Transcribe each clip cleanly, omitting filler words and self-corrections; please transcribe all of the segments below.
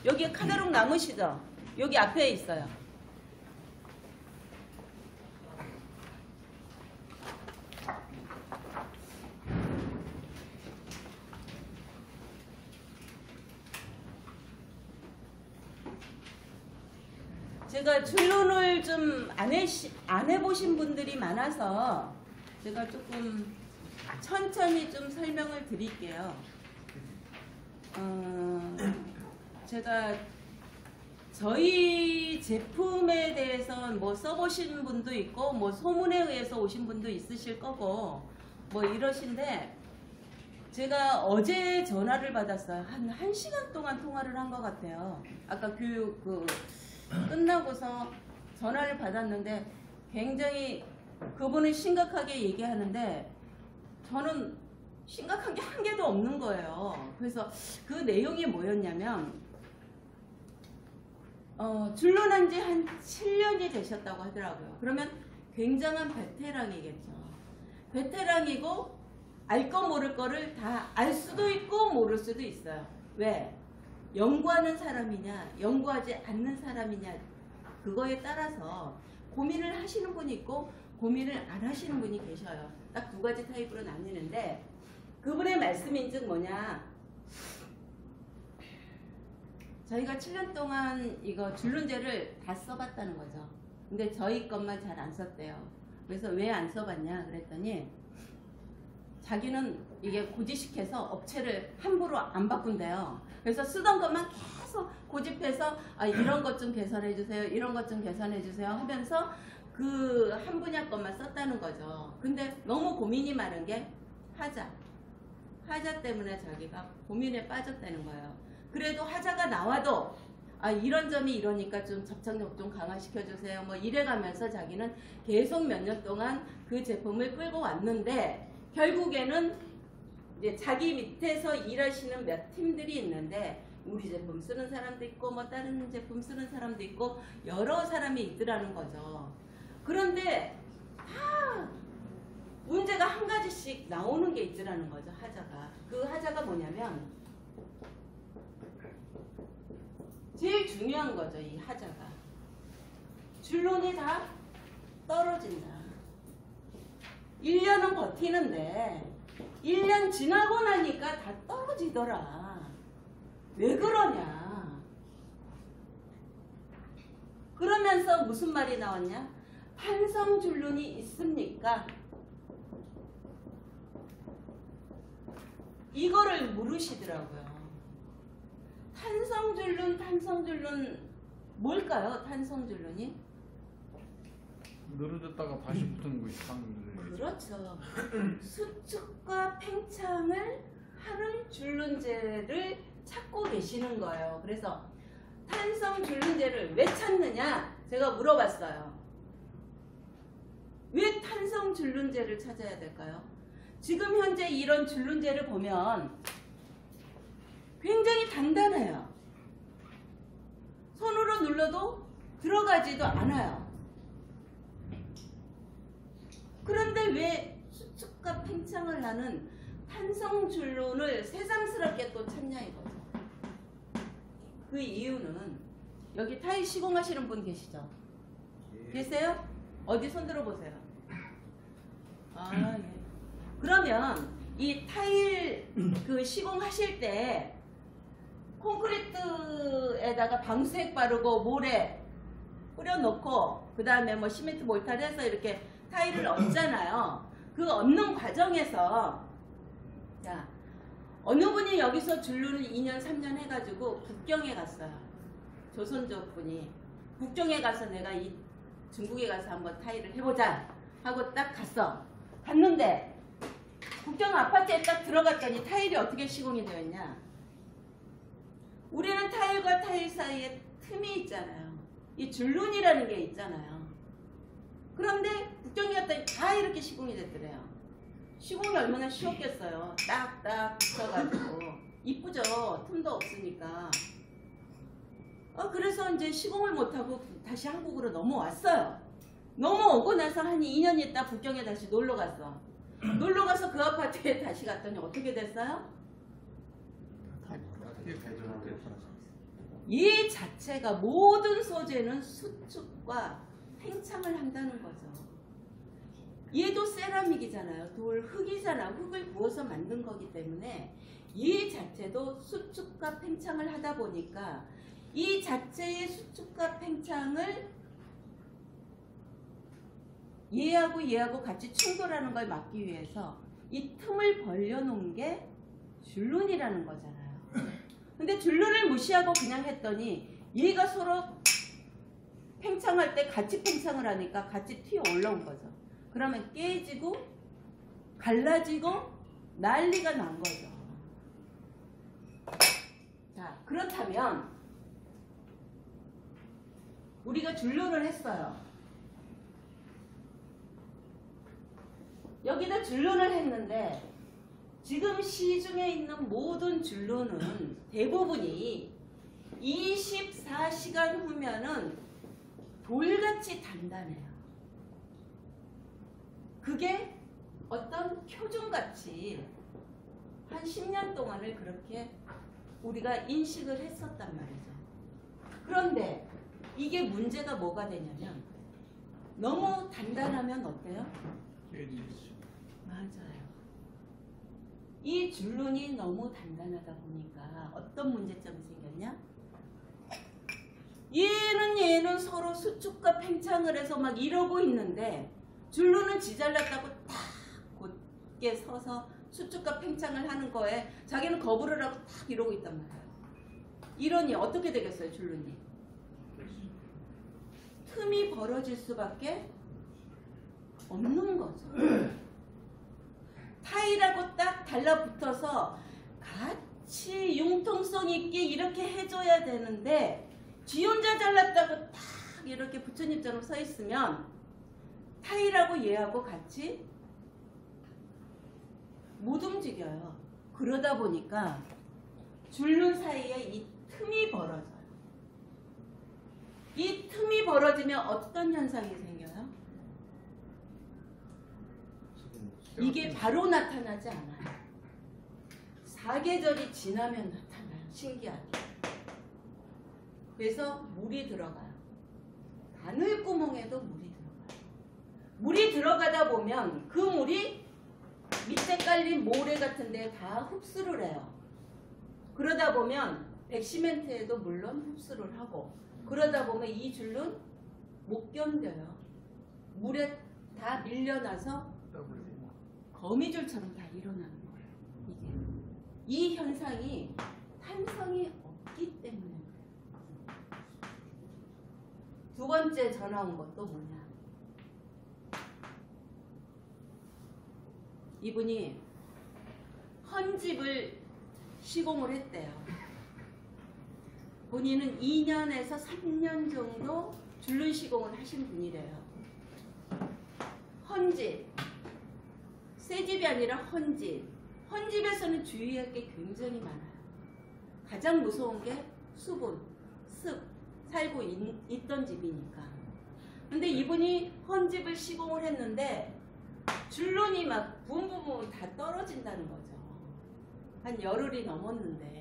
여기 카다록 남으시죠? 여기 앞에 있어요. 제가 줄눈을 좀 안 해보신 분들이 많아서 제가 조금 천천히 좀 설명을 드릴게요. 제가 저희 제품에 대해서 뭐 써보신 분도 있고 뭐 소문에 의해서 오신 분도 있으실 거고 뭐 이러신데, 제가 어제 전화를 받았어요. 한 1시간 동안 통화를 한 것 같아요. 아까 교육 끝나고서 전화를 받았는데 굉장히 그분은 심각하게 얘기하는데 저는 심각한 게 한 개도 없는 거예요. 그래서 그 내용이 뭐였냐면 줄눈한 지 한 7년이 되셨다고 하더라고요. 그러면 굉장한 베테랑이겠죠. 베테랑이고 알 거 모를 거를 다 알 수도 있고 모를 수도 있어요. 왜? 연구하는 사람이냐 연구하지 않는 사람이냐 그거에 따라서 고민을 하시는 분이 있고 고민을 안 하시는 분이 계셔요. 딱 두 가지 타입으로 나뉘는데, 그분의 말씀인즉 뭐냐, 저희가 7년 동안 이거 줄눈제를 다 써봤다는 거죠. 근데 저희 것만 잘 안 썼대요. 그래서 왜 안 써봤냐 그랬더니 자기는 이게 고지식해서 업체를 함부로 안 바꾼대요. 그래서 쓰던 것만 계속 고집해서 이런 것 좀 개선해 주세요, 이런 것 좀 개선해 주세요 하면서 그 한 분야 것만 썼다는 거죠. 근데 너무 고민이 많은 게 하자 때문에 자기가 고민에 빠졌다는 거예요. 그래도 하자가 나와도 이런 점이 이러니까 좀 접착력 좀 강화시켜 주세요 뭐 이래가면서 자기는 계속 몇 년 동안 그 제품을 끌고 왔는데, 결국에는 이제 자기 밑에서 일하시는 몇 팀들이 있는데 우리 제품 쓰는 사람도 있고 뭐 다른 제품 쓰는 사람도 있고 여러 사람이 있더라는 거죠. 그런데 다 문제가 한 가지씩 나오는 게 있더라는 거죠. 하자가. 그 하자가 뭐냐면 제일 중요한 거죠. 이 하자가. 줄눈이 다 떨어진다. 1년은 버티는데 1년 지나고 나니까 다 떨어지더라. 왜 그러냐. 그러면서 무슨 말이 나왔냐? 탄성 줄눈이 있습니까? 이거를 물으시더라고요. 탄성 줄눈 뭘까요? 탄성 줄눈이? 늘어졌다가 다시 붙는 거 이상. 그렇죠. 수축과 팽창을 하는 줄눈제를 찾고 계시는 거예요. 그래서 탄성 줄눈제를 왜 찾느냐? 제가 물어봤어요. 왜 탄성 줄눈제를 찾아야 될까요? 지금 현재 이런 줄눈제를 보면 굉장히 단단해요. 손으로 눌러도 들어가지도 않아요. 그런데 왜 수축과 팽창을 하는 탄성 줄눈을 새삼스럽게 또 찾냐 이거죠. 그 이유는 여기 타일 시공하시는 분 계시죠? 계세요? 어디 손 들어보세요. 예. 그러면 이 타일 그 시공하실 때 콘크리트에다가 방수액 바르고 모래 뿌려놓고 그 다음에 뭐 시멘트 몰타를 해서 이렇게 타일을 얹잖아요. 그 얹는 과정에서 자, 어느 분이 여기서 줄눈을 2년 3년 해가지고 북경에 갔어요. 조선족 분이 북경에 가서 내가 이 중국에 가서 한번 타일을 해보자 하고 딱 갔는데 북경 아파트에 딱 들어갔더니 타일이 어떻게 시공이 되어 있냐. 우리는 타일과 타일 사이에 틈이 있잖아요. 이 줄눈이라는 게 있잖아요. 그런데 북경에 갔더니 다 이렇게 시공이 됐더래요. 시공이 얼마나 쉬웠겠어요. 딱딱 붙여가지고 이쁘죠. 틈도 없으니까. 그래서 이제 시공을 못하고 다시 한국으로 넘어왔어요. 넘어오고 나서 한 2년 있다 북경에 다시 놀러갔어. 놀러가서 그 아파트에 다시 갔더니 어떻게 됐어요? 이 자체가 모든 소재는 수축과 팽창을 한다는 거죠. 얘도 세라믹이잖아요. 돌, 흙이잖아. 흙을 부어서 만든 거기 때문에 이 자체도 수축과 팽창을 하다 보니까 이 자체의 수축과 팽창을 얘하고 같이 충돌하는 걸 막기 위해서 이 틈을 벌려놓은 게 줄눈이라는 거잖아요. 근데 줄눈을 무시하고 그냥 했더니 얘가 서로 팽창할 때 같이 팽창을 하니까 같이 튀어 올라온 거죠. 그러면 깨지고 갈라지고 난리가 난 거죠. 자, 그렇다면 우리가 줄눈을 했어요. 여기다 줄눈을 했는데 지금 시중에 있는 모든 줄눈은 대부분이 24시간 후면은 돌같이 단단해요. 그게 어떤 표준같이 한 10년 동안을 그렇게 우리가 인식을 했었단 말이죠. 그런데 이게 문제가 뭐가 되냐면 너무 단단하면 어때요? 깨지죠. 맞아요. 이 줄눈이 너무 단단하다 보니까 어떤 문제점이 생겼냐? 얘는 서로 수축과 팽창을 해서 막 이러고 있는데 줄눈은 지잘났다고 탁 곧게 서서 수축과 팽창을 하는 거에 자기는 거부를 하고 탁 이러고 있단 말이에요. 이러니 어떻게 되겠어요, 줄눈이? 틈이 벌어질 수밖에 없는 거죠. 타일하고 딱 달라붙어서 같이 융통성 있게 이렇게 해줘야 되는데 지 혼자 잘랐다고 딱 이렇게 부처님처럼 서 있으면 타일하고 얘하고 같이 못 움직여요. 그러다 보니까 줄눈 사이에 이 틈이 벌어져요. 이 틈이 벌어지면 어떤 현상이 생겨요? 이게 바로 나타나지 않아요. 사계절이 지나면 나타나요. 신기하게. 그래서 물이 들어가요. 바늘구멍에도 물이 들어가요. 물이 들어가다 보면 그 물이 밑에 깔린 모래 같은 데 다 흡수를 해요. 그러다 보면 백시멘트에도 물론 흡수를 하고 그러다 보면 이 줄은 못 견뎌요. 물에 다 밀려나서 거미줄처럼 다 일어나는 거예요. 이 현상이 탄성이 없기 때문에. 두 번째 전화 온 것도 뭐냐? 이분이 헌집을 시공을 했대요. 본인은 2년에서 3년 정도 줄눈 시공을 하신 분이래요. 헌집, 새집이 아니라 헌집. 헌집에서는 주의할 게 굉장히 많아요. 가장 무서운 게 수분, 습, 살고 있던 집이니까. 근데 이분이 헌집을 시공을 했는데 줄눈이 막 붐붐붐 다 떨어진다는 거죠. 한 열흘이 넘었는데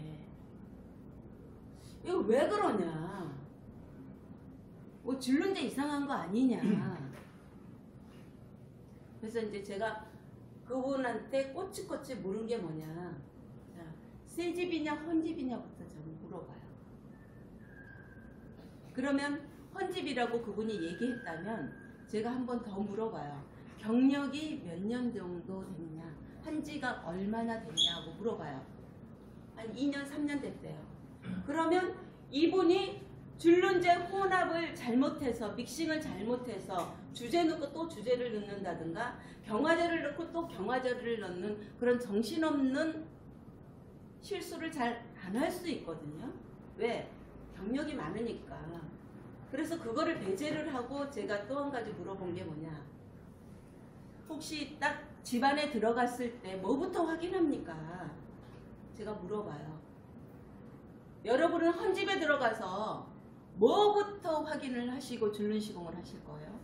이거 왜 그러냐? 뭐 줄눈제 이상한 거 아니냐? 그래서 이제 제가 그분한테 꼬치꼬치 물은 게 뭐냐? 자, 새 집이냐 헌집이냐부터 좀 물어봐요. 그러면 헌집이라고 그분이 얘기했다면 제가 한 번 더 물어봐요. 경력이 몇 년 정도 됐냐? 한지가 얼마나 됐냐고 물어봐요. 한 2년, 3년 됐대요. 그러면 이분이 줄눈제 혼합을 잘못해서 믹싱을 잘못해서 주제 넣고 또 주제를 넣는다든가 경화제를 넣고 또 경화제를 넣는 그런 정신없는 실수를 잘 안 할 수 있거든요. 왜? 경력이 많으니까. 그래서 그거를 배제를 하고 제가 또 한 가지 물어본 게 뭐냐. 혹시 딱 집안에 들어갔을 때 뭐부터 확인합니까? 제가 물어봐요. 여러분은 헌집에 들어가서 뭐부터 확인을 하시고 줄눈 시공을 하실 거예요?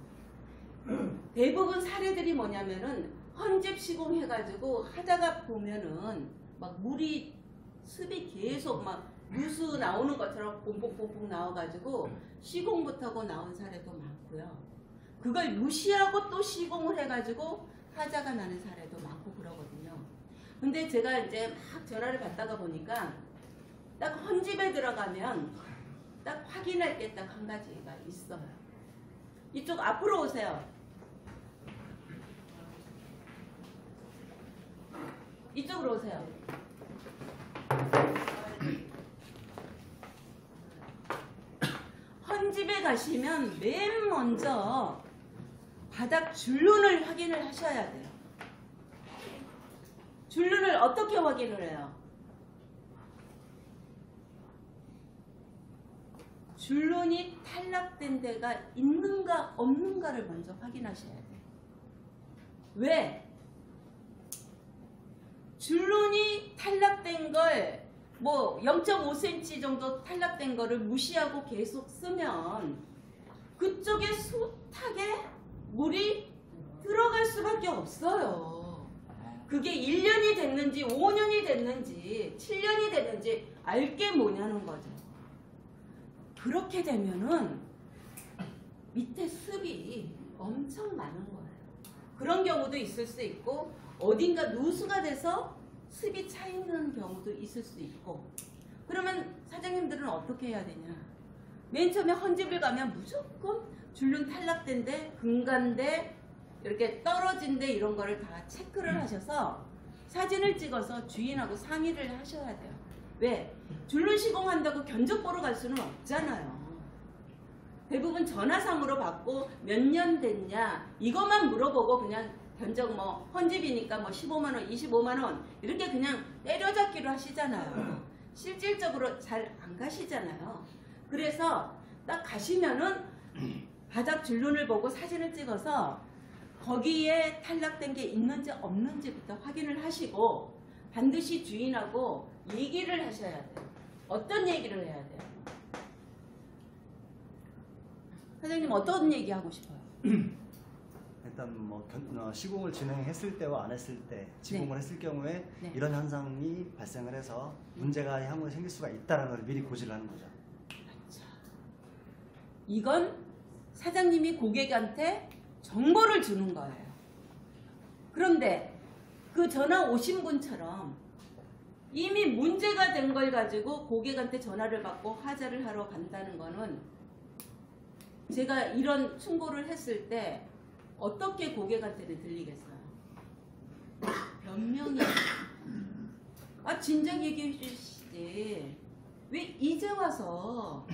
대부분 사례들이 뭐냐면은 헌집 시공해가지고 하다가 보면은 막 물이 습이 계속 막 누수 나오는 것처럼 뽕뽕뽕뽕 나와가지고 시공부터고 나온 사례도 많고요. 그걸 무시하고 또 시공을 해가지고 하자가 나는 사례도 많고 그러거든요. 근데 제가 이제 막 전화를 받다가 보니까 딱 헌집에 들어가면 딱 확인할 게 딱 한 가지가 있어요. 이쪽 앞으로 오세요. 이쪽으로 오세요. 헌집에 가시면 맨 먼저 바닥 줄눈을 확인을 하셔야 돼요. 줄눈을 어떻게 확인을 해요? 줄눈이 탈락된 데가 있는가 없는가를 먼저 확인하셔야 돼요. 왜? 줄눈이 탈락된 걸 뭐 0.5cm 정도 탈락된 거를 무시하고 계속 쓰면 그쪽에 숱하게 물이 들어갈 수밖에 없어요. 그게 1년이 됐는지 5년이 됐는지 7년이 됐는지 알게 뭐냐는 거죠. 그렇게 되면은 밑에 습이 엄청 많은 거예요. 그런 경우도 있을 수 있고 어딘가 누수가 돼서 습이 차 있는 경우도 있을 수 있고. 그러면 사장님들은 어떻게 해야 되냐? 맨 처음에 헌집을 가면 무조건 줄눈 탈락된 데, 금간데, 이렇게 떨어진 데 이런 거를 다 체크를 하셔서 사진을 찍어서 주인하고 상의를 하셔야 돼요. 왜? 줄눈 시공한다고 견적 보러 갈 수는 없잖아요. 대부분 전화상으로 받고 몇 년 됐냐 이것만 물어보고 그냥 견적 뭐 헌집이니까 뭐 15만원 25만원 이렇게 그냥 때려잡기로 하시잖아요. 실질적으로 잘 안 가시잖아요. 그래서 딱 가시면은 바닥 줄눈을 보고 사진을 찍어서 거기에 탈락된 게 있는지 없는지부터 확인을 하시고 반드시 주인하고 얘기를 하셔야 돼요. 어떤 얘기를 해야 돼요? 사장님 어떤 얘기 하고 싶어요? 일단 뭐 시공을 진행했을 때와 안 했을 때 시공을 네. 했을 경우에 네. 이런 현상이 발생을 해서 문제가 향후에 생길 수가 있다는 걸 미리 고지를 하는 거죠. 그렇죠. 이건 사장님이 고객한테 정보를 주는 거예요. 그런데 그 전화 오신 분처럼 이미 문제가 된 걸 가지고 고객한테 전화를 받고 하자를 하러 간다는 거는 제가 이런 충고를 했을 때 어떻게 고객한테는 들리겠어요? 변명이 진작 얘기해 주시지 왜 이제 와서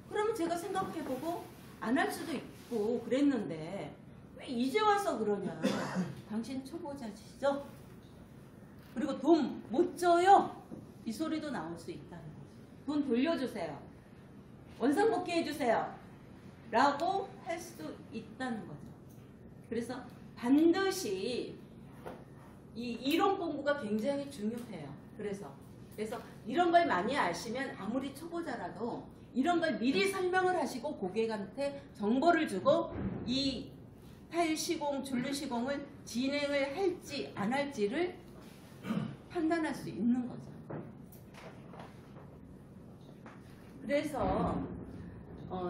그러면 제가 생각해보고 안 할 수도 있고 그랬는데 왜 이제 와서 그러냐. 당신 초보자시죠? 그리고 돈 못 줘요? 이 소리도 나올 수 있다는 거죠. 돈 돌려주세요. 원상복귀 해주세요. 라고 할 수도 있다는 거죠. 그래서 반드시 이 이론 공부가 굉장히 중요해요. 그래서 이런 걸 많이 아시면 아무리 초보자라도 이런 걸 미리 설명을 하시고 고객한테 정보를 주고 이 탈시공, 줄눈시공을 진행을 할지 안 할지를 판단할 수 있는 거죠. 그래서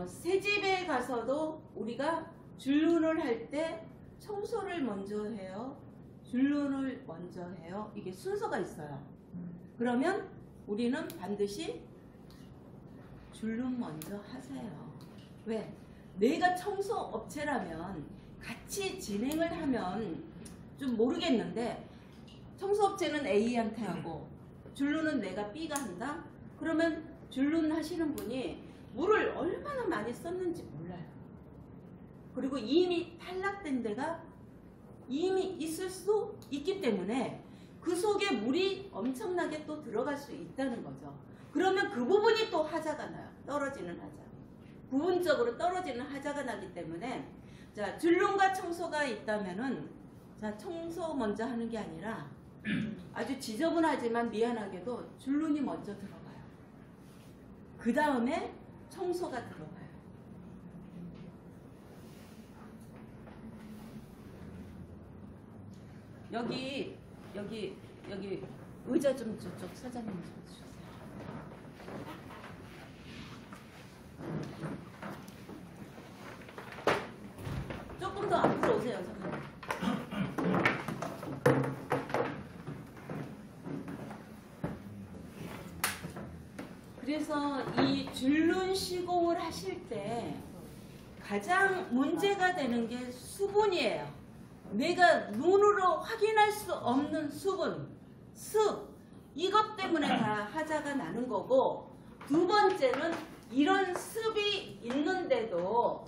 새집에 가서도 우리가 줄눈을 할 때 청소를 먼저 해요. 줄눈을 먼저 해요. 이게 순서가 있어요. 그러면 우리는 반드시 줄눈 먼저 하세요. 왜? 내가 청소 업체라면 같이 진행을 하면 좀 모르겠는데 청소업체는 A한테 하고 줄눈은 내가 B가 한다? 그러면 줄눈 하시는 분이 물을 얼마나 많이 썼는지 몰라요. 그리고 이미 탈락된 데가 이미 있을 수 있기 때문에 그 속에 물이 엄청나게 또 들어갈 수 있다는 거죠. 그러면 그 부분이 또 하자가 나요. 떨어지는 하자. 부분적으로 떨어지는 하자가 나기 때문에 자, 줄눈과 청소가 있다면은 자, 청소 먼저 하는 게 아니라 아주 지저분하지만 미안하게도 줄눈이 먼저 들어가요. 그 다음에 청소가 들어가요. 여기 의자 좀 저쪽 사장님 좀 주세요. 조금 더 앞으로 오세요, 잠깐만. 그래서 이 줄눈 시공을 하실 때 가장 문제가 되는 게 수분이에요. 내가 눈으로 확인할 수 없는 수분, 습, 이것 때문에 다 하자가 나는 거고, 두 번째는 이런 습이 있는데도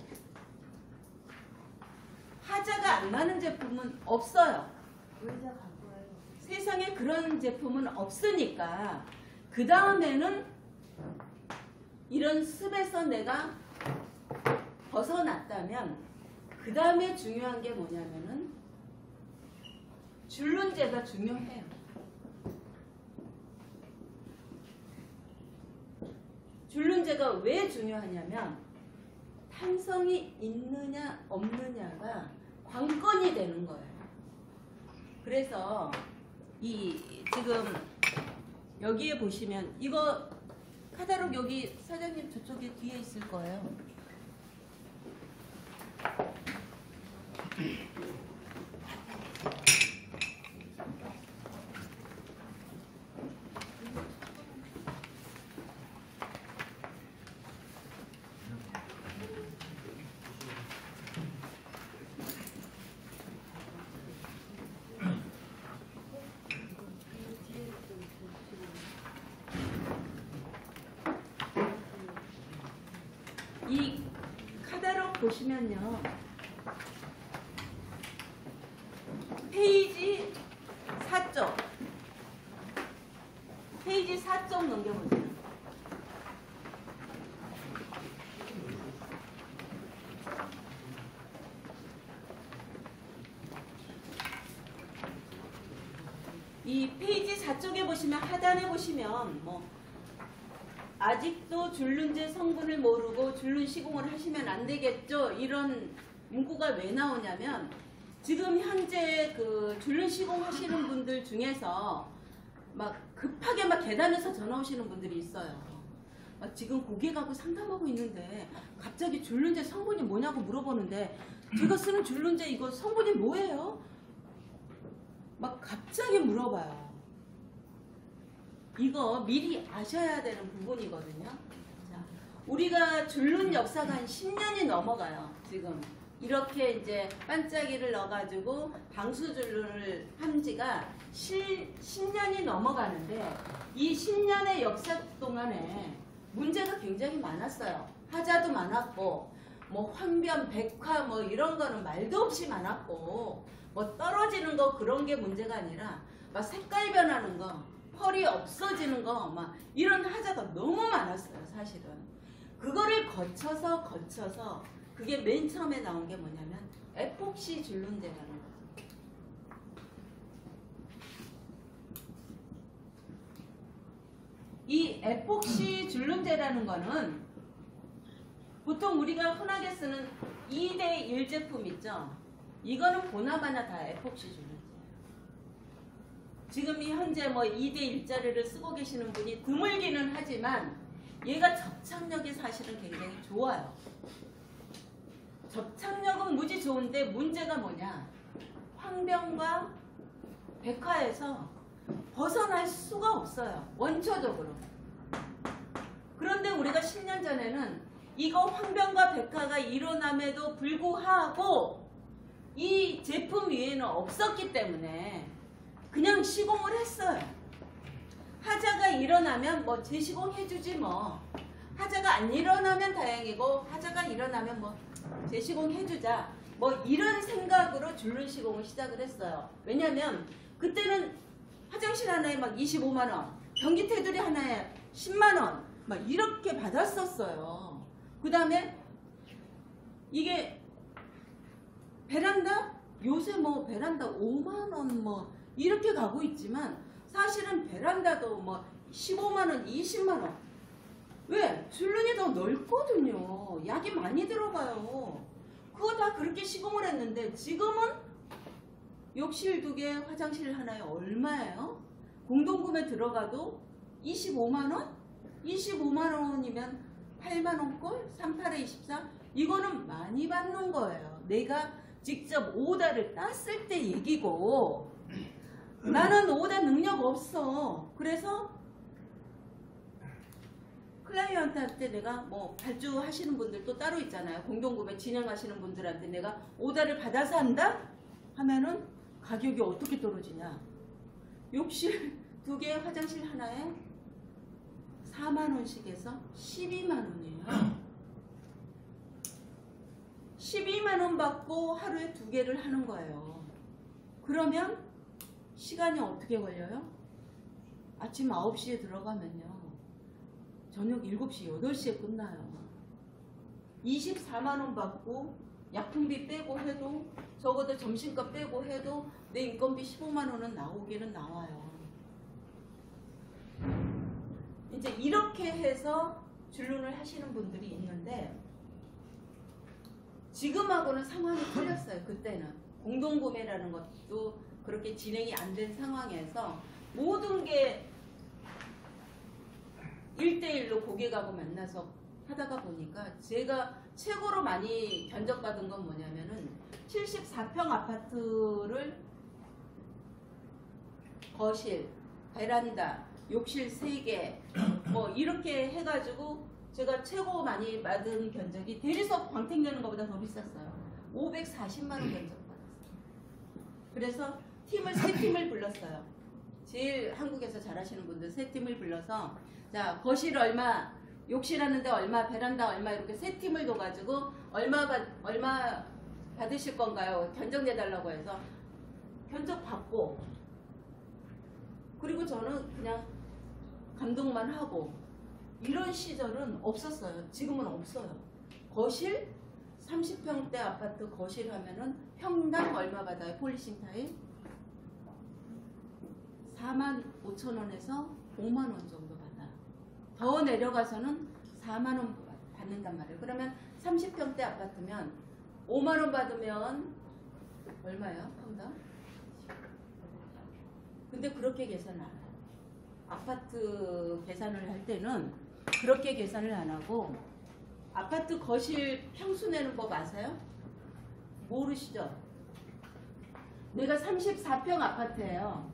하자가 안 나는 제품은 없어요. 세상에 그런 제품은 없으니까 그 다음에는 이런 습에서 내가 벗어났다면 그 다음에 중요한 게 뭐냐면은 줄눈제가 중요해요. 줄눈제가 왜 중요하냐면 탄성이 있느냐 없느냐가 관건이 되는 거예요. 그래서 이 지금 여기에 보시면 이거 카다록 여기 사장님 저쪽에 뒤에 있을 거예요. 이 카다록 보시면요, 페이지 4쪽, 페이지 4쪽 넘겨보세요. 이 페이지 4쪽에 보시면 하단에 보시면 뭐 아직도 줄눈제 성분을 모르고 줄눈 시공을 하시면 안 되겠죠? 이런 문구가 왜 나오냐면 지금 현재 그 줄눈 시공 하시는 분들 중에서 막 급하게 막 계단에서 전화 오시는 분들이 있어요. 막 지금 고객하고 상담하고 있는데 갑자기 줄눈제 성분이 뭐냐고 물어보는데 제가 쓰는 줄눈제 이거 성분이 뭐예요? 막 갑자기 물어봐요. 이거 미리 아셔야 되는 부분이거든요. 자, 우리가 줄눈 역사가 한 10년이 넘어가요. 지금 이렇게 이제 반짝이를 넣어가지고 방수줄눈을 한 지가 10년이 넘어가는데 이 10년의 역사 동안에 문제가 굉장히 많았어요. 하자도 많았고 뭐 황변, 백화 뭐 이런 거는 말도 없이 많았고 뭐 떨어지는 거 그런 게 문제가 아니라 막 색깔 변하는 거, 펄이 없어지는 거 막 이런 하자가 너무 많았어요. 사실은 그거를 거쳐서 그게 맨 처음에 나온 게 뭐냐면 에폭시 줄눈제라는 거죠. 이 에폭시 줄눈제라는 거는 보통 우리가 흔하게 쓰는 2대1 제품 있죠. 이거는 보나마나 다 에폭시 줄눈제. 지금 이 현재 뭐 2대1짜리를 쓰고 계시는 분이 드물기는 하지만 얘가 접착력이 사실은 굉장히 좋아요. 접착력은 무지 좋은데 문제가 뭐냐? 황변과 백화에서 벗어날 수가 없어요. 원초적으로. 그런데 우리가 10년 전에는 이거 황변과 백화가 일어남에도 불구하고 이 제품 위에는 없었기 때문에 그냥 시공을 했어요. 하자가 일어나면 뭐 재시공 해주지 뭐. 하자가 안 일어나면 다행이고 하자가 일어나면 뭐 재시공 해주자. 뭐 이런 생각으로 줄눈 시공을 시작을 했어요. 왜냐면 그때는 화장실 하나에 막 25만 원, 변기 테두리 하나에 10만 원 막 이렇게 받았었어요. 그 다음에 이게 베란다? 요새 뭐 베란다 5만 원 뭐 이렇게 가고 있지만 사실은 베란다도 뭐 15만 원, 20만 원. 왜? 줄눈이 더 넓거든요. 약이 많이 들어가요. 그거 다 그렇게 시공을 했는데 지금은 욕실 2개, 화장실 하나에 얼마예요? 공동구매 들어가도 25만 원? 25만 원이면 8만 원꼴? 38에 24? 이거는 많이 받는 거예요. 내가 직접 오다를 땄을 때 얘기고 나는 오다 능력 없어. 그래서 클라이언트한테 내가 뭐 발주하시는 분들도 따로 있잖아요. 공동구매 진행하시는 분들한테 내가 오다를 받아서 한다? 하면은 가격이 어떻게 떨어지냐. 욕실 2개, 화장실 하나에 4만 원씩에서 12만 원이에요. 12만 원 받고 하루에 2개를 하는 거예요. 그러면 시간이 어떻게 걸려요? 아침 9시에 들어가면요. 저녁 7시, 8시에 끝나요. 24만 원 받고 약품비 빼고 해도 적어도 점심값 빼고 해도 내 인건비 15만 원은 나오기는 나와요. 이제 이렇게 해서 줄눈을 하시는 분들이 있는데 지금하고는 상황이 틀렸어요. 그때는 공동구매라는 것도 그렇게 진행이 안 된 상황에서 모든 게 1대1로 고객하고 만나서 하다가 보니까 제가 최고로 많이 견적받은 건 뭐냐면은 74평 아파트를 거실, 베란다, 욕실 3개 뭐 이렇게 해가지고 제가 최고 많이 받은 견적이 대리석 광택 내는 것보다 더 비쌌어요. 540만 원 견적받았어요. 그래서 팀을 3팀을 불렀어요. 제일 한국에서 잘하시는 분들 3팀을 불러서 자 거실 얼마, 욕실 하는데 얼마, 베란다 얼마 이렇게 3팀을 둬가지고 얼마 받으실 건가요? 견적 내달라고 해서 견적 받고 그리고 저는 그냥 감독만 하고 이런 시절은 없었어요. 지금은 없어요. 거실 30평대 아파트 거실 하면은 평당 얼마 받아요? 폴리싱 타일 4만 5천 원에서 5만 원 정도 받아요. 더 내려가서는 4만 원 받는단 말이에요. 그러면 30평대 아파트면 5만 원 받으면 얼마예요? 평당? 근데 그렇게 계산 안 해요. 아파트 계산을 할 때는 그렇게 계산을 안 하고 아파트 거실 평수 내는 법 아세요? 모르시죠? 내가 34평 아파트예요.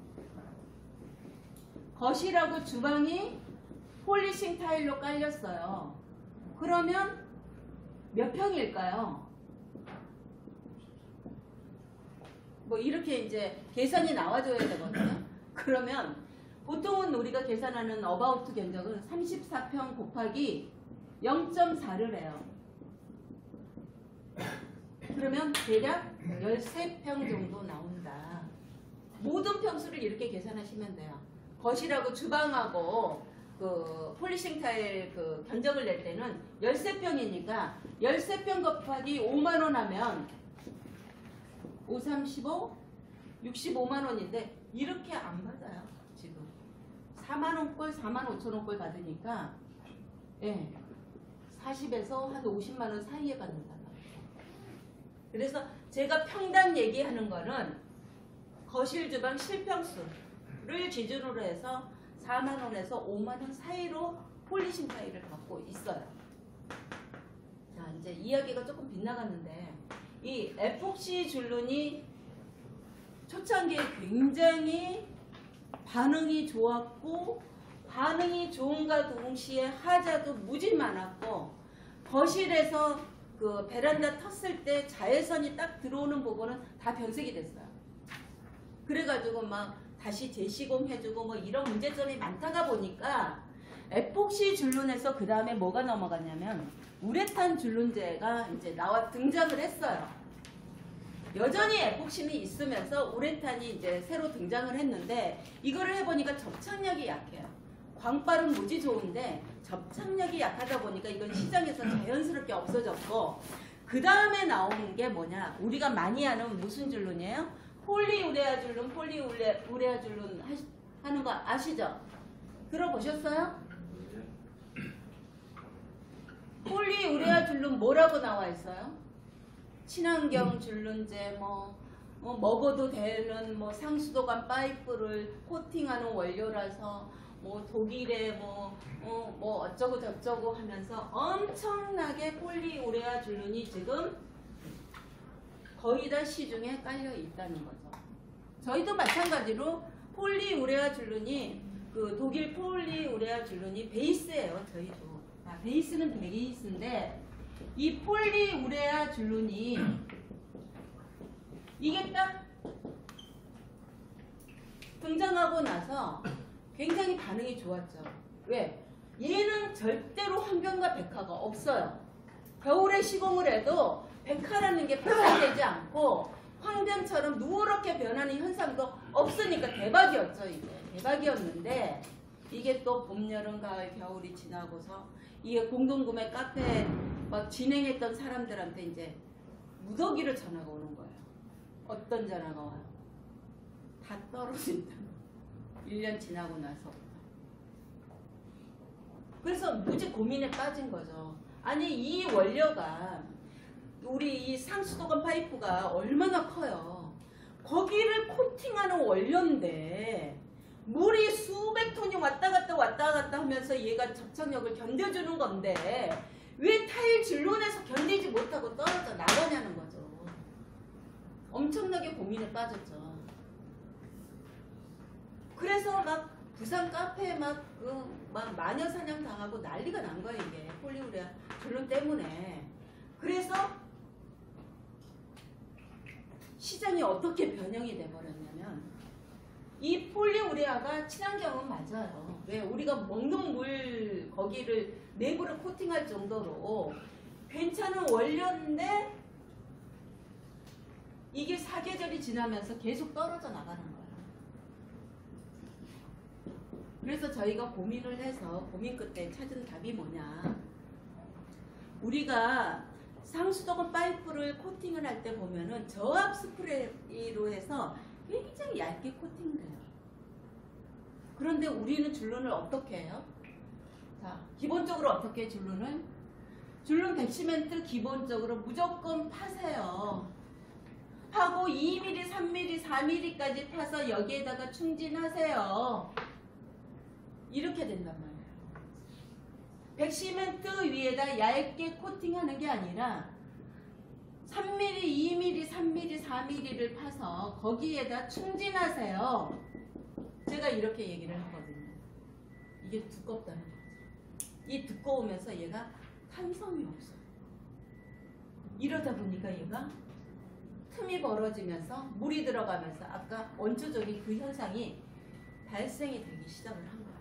거실하고 주방이 폴리싱 타일로 깔렸어요. 그러면 몇 평일까요? 뭐 이렇게 이제 계산이 나와줘야 되거든요. 그러면 보통은 우리가 계산하는 어바우트 견적은 34평 곱하기 0.4를 해요. 그러면 대략 13평 정도 나온다. 모든 평수를 이렇게 계산하시면 돼요. 거실하고 주방하고 그 폴리싱 타일 그 견적을 낼 때는 13평이니까 13평 곱하기 5만 원 하면 5, 35, 65만 원인데 이렇게 안 받아요. 지금 4만 원꼴, 4만 5천 원꼴 받으니까 예, 40에서 한 50만 원 사이에 받는단 말이에요. 그래서 제가 평당 얘기하는 거는 거실 주방 실평수를 기준으로 해서 4만 원에서 5만 원 사이로 폴리싱 타일을 갖고 있어요. 자, 이제 이야기가 조금 빗나갔는데 이 에폭시 줄눈이 초창기에 굉장히 반응이 좋았고 반응이 좋은가 동시에 하자도 무지 많았고 거실에서 그 베란다 텄을 때 자외선이 딱 들어오는 부분은 다 변색이 됐어요. 그래가지고 막 다시 재시공 해주고 뭐 이런 문제점이 많다가 보니까 에폭시 줄눈에서 그 다음에 뭐가 넘어갔냐면 우레탄 줄눈제가 이제 등장을 했어요. 여전히 에폭시는 있으면서 우레탄이 이제 새로 등장을 했는데 이거를 해보니까 접착력이 약해요. 광빨은 무지 좋은데 접착력이 약하다 보니까 이건 시장에서 자연스럽게 없어졌고 그 다음에 나온 게 뭐냐 우리가 많이 하는 무슨 줄눈이에요? 폴리우레아 줄눈, 폴리우레아 줄눈 하는 거 아시죠? 들어보셨어요? 폴리우레아 줄눈 뭐라고 나와 있어요? 친환경 줄눈제 먹어도 되는 상수도관 파이프를 코팅하는 원료라서 뭐 독일에 뭐 어쩌고 저쩌고 하면서 엄청나게 폴리우레아 줄눈이 지금 거의 다 시중에 깔려 있다는 거죠. 저희도 마찬가지로 폴리우레아 줄눈이 그 독일 폴리우레아 줄눈이 베이스예요. 저희도 베이스는 베이스인데 이 폴리우레아 줄눈이 이게 딱 등장하고 나서 굉장히 반응이 좋았죠. 왜? 얘는 절대로 황변과 백화가 없어요. 겨울에 시공을 해도 백화라는 게 발생되지 않고 황변처럼 누렇게 변하는 현상도 없으니까 대박이었죠. 이게 대박이었는데 이게 또 봄, 여름, 가을, 겨울이 지나고서 이게 공동구매 카페 막 진행했던 사람들한테 이제 무더기로 전화가 오는 거예요. 어떤 전화가 와요? 다 떨어진다. 1년 지나고 나서. 그래서 무지 고민에 빠진 거죠. 아니 이 원료가 우리 이 상수도관 파이프가 얼마나 커요. 거기를 코팅하는 원료인데 물이 수백 톤이 왔다 갔다 하면서 얘가 접착력을 견뎌주는 건데 왜 타일 줄눈에서 견디지 못하고 떨어져 나가냐는 거죠. 엄청나게 고민에 빠졌죠. 그래서 막 부산 카페에 막 마녀 사냥 당하고 난리가 난 거예요. 이게 폴리우레아 줄눈 때문에. 그래서 시장이 어떻게 변형이 돼버렸냐면 이 폴리우레아가 친환경은 맞아요. 왜? 우리가 먹는 물 거기를 내부를 코팅할 정도로 괜찮은 원료인데 이게 사계절이 지나면서 계속 떨어져 나가는 거예요. 그래서 저희가 고민을 해서 고민 끝에 찾은 답이 뭐냐. 우리가 상수도관 파이프를 코팅을 할 때 보면은 저압 스프레이로 해서 굉장히 얇게 코팅돼요. 그런데 우리는 줄눈을 어떻게 해요? 자, 기본적으로 어떻게 줄눈을? 줄눈 백시멘트 기본적으로 무조건 파세요. 파고 2mm, 3mm, 4mm까지 파서 여기에다가 충진하세요. 이렇게 된단 말이에요. 백시멘트 위에다 얇게 코팅하는 게 아니라 3mm, 2mm, 3mm, 4mm를 파서 거기에다 충진하세요. 제가 이렇게 얘기를 하거든요. 이게 두껍다는 거죠. 이 두꺼우면서 얘가 탄성이 없어요. 이러다 보니까 얘가 틈이 벌어지면서 물이 들어가면서 아까 원초적인 그 현상이 발생이 되기 시작을 한 거예요.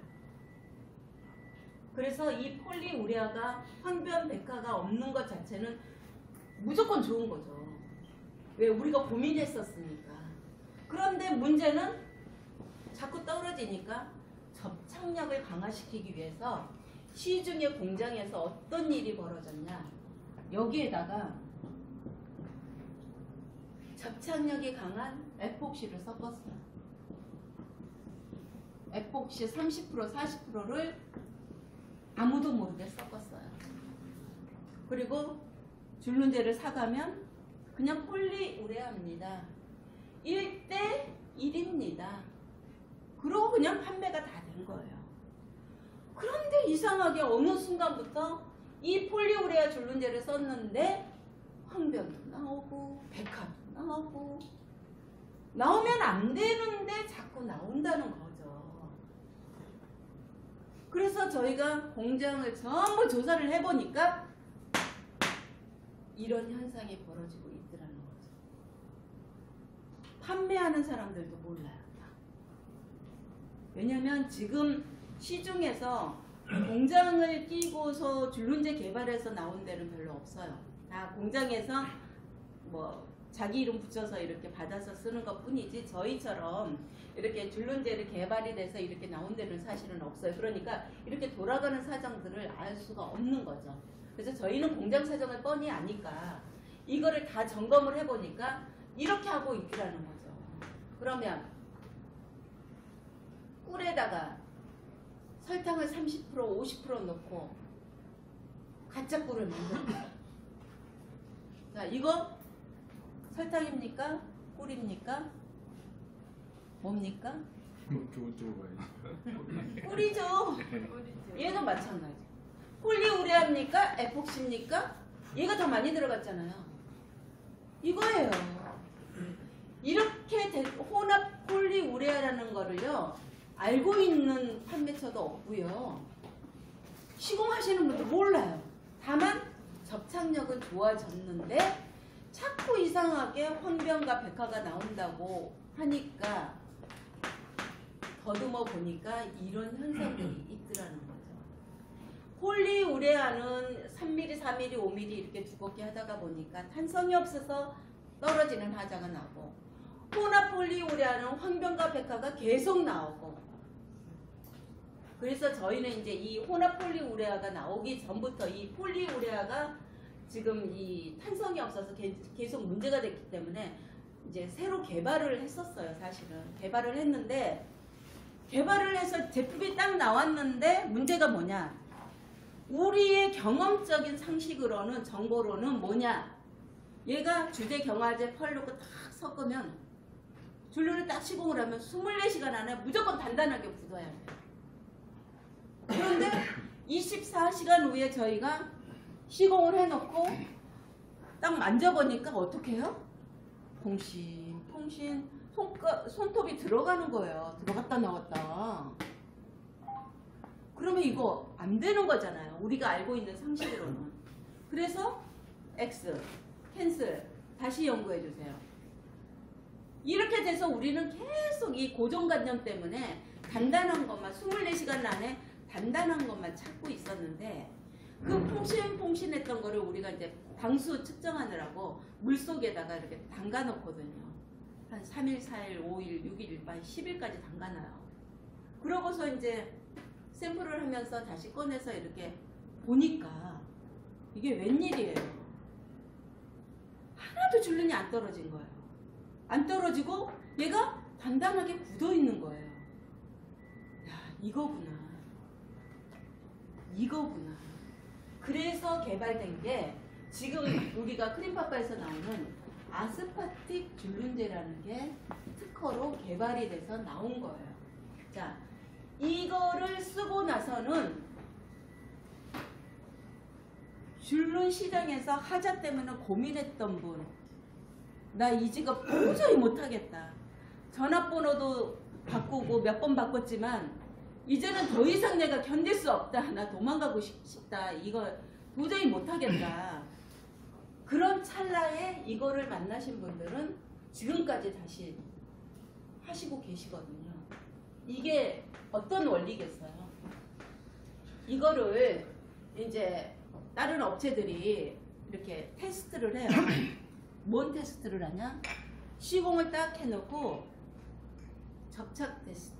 그래서 이 폴리우레아가 황변 백화가 없는 것 자체는 무조건 좋은 거죠. 왜? 우리가 고민했었으니까. 그런데 문제는 자꾸 떨어지니까 접착력을 강화시키기 위해서 시중의 공장에서 어떤 일이 벌어졌냐. 여기에다가 접착력이 강한 에폭시를 섞었어요. 에폭시 30%, 40%를 아무도 모르게 섞었어요. 그리고 줄눈제를 사가면 그냥 폴리우레아입니다. 1대 1입니다. 그러고 그냥 판매가 다 된 거예요. 그런데 이상하게 어느 순간부터 이 폴리우레아 줄눈제를 썼는데 황변도 나오고 백화도 나오고 나오면 안 되는데 자꾸 나온다는 거죠. 그래서 저희가 공장을 전부 조사를 해보니까 이런 현상이 벌어지고 있더라는 거죠. 판매하는 사람들도 몰라요. 왜냐면 지금 시중에서 공장을 끼고서 줄눈제 개발해서 나온 데는 별로 없어요. 다 공장에서 뭐 자기 이름 붙여서 이렇게 받아서 쓰는 것 뿐이지 저희처럼 이렇게 줄눈제를 개발이 돼서 이렇게 나온 데는 사실은 없어요. 그러니까 이렇게 돌아가는 사정들을 알 수가 없는 거죠. 그래서 저희는 공장 사정을 뻔히 아니까 이거를 다 점검을 해보니까 이렇게 하고 있더라는 거죠. 그러면 꿀에다가 설탕을 30%, 50% 넣고 가짜 꿀을 만듭니다. 자, 이거 설탕입니까? 꿀입니까? 뭡니까? 좋은 쪽으로 가야지. 꿀이죠. 얘도 마찬가지. 폴리우레아입니까? 에폭시입니까? 얘가 더 많이 들어갔잖아요. 이거예요. 이렇게 혼합 폴리우레아라는 거를요 알고 있는 판매처도 없고요. 시공하시는 분도 몰라요. 다만 접착력은 좋아졌는데 자꾸 이상하게 황변과 백화가 나온다고 하니까 더듬어 보니까 이런 현상들이 있더라는 거죠. 폴리우레아는 3mm, 4mm, 5mm 이렇게 두껍게 하다가 보니까 탄성이 없어서 떨어지는 하자가 나고, 혼합 폴리우레아는 황변과 백화가 계속 나오고, 그래서 저희는 이제 이 혼합 폴리우레아가 나오기 전부터 이 폴리우레아가 지금 이 탄성이 없어서 계속 문제가 됐기 때문에 이제 새로 개발을 했었어요. 사실은 개발을 했는데, 개발을 해서 제품이 딱 나왔는데 문제가 뭐냐, 우리의 경험적인 상식으로는, 정보로는 뭐냐, 얘가 주제 경화제 펄 넣고 딱 섞으면 줄눈을 딱 시공을 하면 24시간 안에 무조건 단단하게 굳어야 해요. 그런데 24시간 후에 저희가 시공을 해놓고 딱 만져보니까 어떻게 해요? 퐁신 손톱이 들어가는 거예요. 들어갔다 나왔다. 그러면 이거 안 되는 거잖아요. 우리가 알고 있는 상식으로는. 그래서 X, 캔슬, 다시 연구해 주세요. 이렇게 돼서 우리는 계속 이 고정관념 때문에 단단한 것만, 24시간 안에 단단한 것만 찾고 있었는데, 그 퐁신퐁신했던 거를 우리가 이제 방수 측정하느라고 물속에다가 이렇게 담가 놓거든요. 한 3일, 4일, 5일, 6일, 10일까지 담가놔요. 그러고서 이제 샘플을 하면서 다시 꺼내서 이렇게 보니까 이게 웬일이에요. 하나도 줄눈이 안 떨어진 거예요. 안 떨어지고 얘가 단단하게 굳어 있는 거예요. 야, 이거구나. 그래서 개발된 게 지금 우리가 크림파파에서 나오는 아스파틱 줄눈제라는 게 특허로 개발이 돼서 나온 거예요. 자, 이거를 쓰고 나서는 줄눈 시장에서 하자 때문에 고민했던 분, 나 이 직업 도저히 못하겠다. 전화번호도 바꾸고 몇 번 바꿨지만 이제는 더 이상 내가 견딜 수 없다. 나 도망가고 싶다. 이거 도저히 못하겠다. 그런 찰나에 이거를 만나신 분들은 지금까지 다시 하시고 계시거든요. 이게 어떤 원리겠어요? 이거를 이제 다른 업체들이 이렇게 테스트를 해요. 뭔 테스트를 하냐? 시공을 딱 해놓고 접착 테스트.